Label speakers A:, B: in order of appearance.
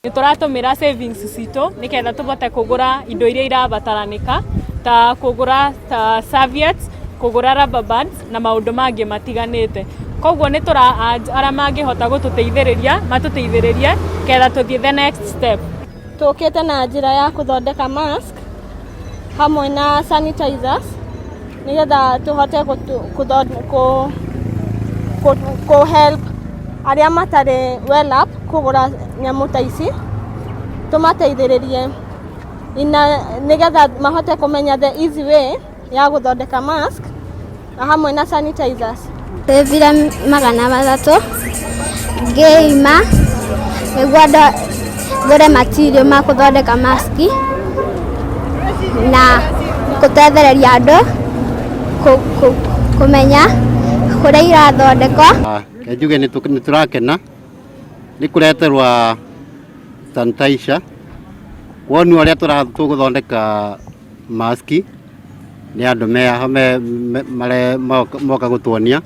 A: Nituratumira savings cito niketha tubote kugura indo iria irabataraneka ta kugura ta serviettes, kugura rubber bands na maundu mangi matiganite. Koguo nitura ara mangihota gututeithiriria matuteithiririe ketha tuthie the next step.
B: Tukite na njira ya kuthondeka mask hamwe na sanitizers nigetha tuhote ku help aria matare well up kugura nyamu ta ici tumateithiririe nigetha mahote kumenya the easy way ya guthondeka mask na hamwe na sanitizers.
C: Tevira 300 ngeima niguo ngure material ma kuthondeka maski na gutethereria andu kumenya kuria irathondekwo.
D: Njuge niturakena ni kureterwa sanitizer wonu aria tuguthondeka maski ni andu meha moka gutuonia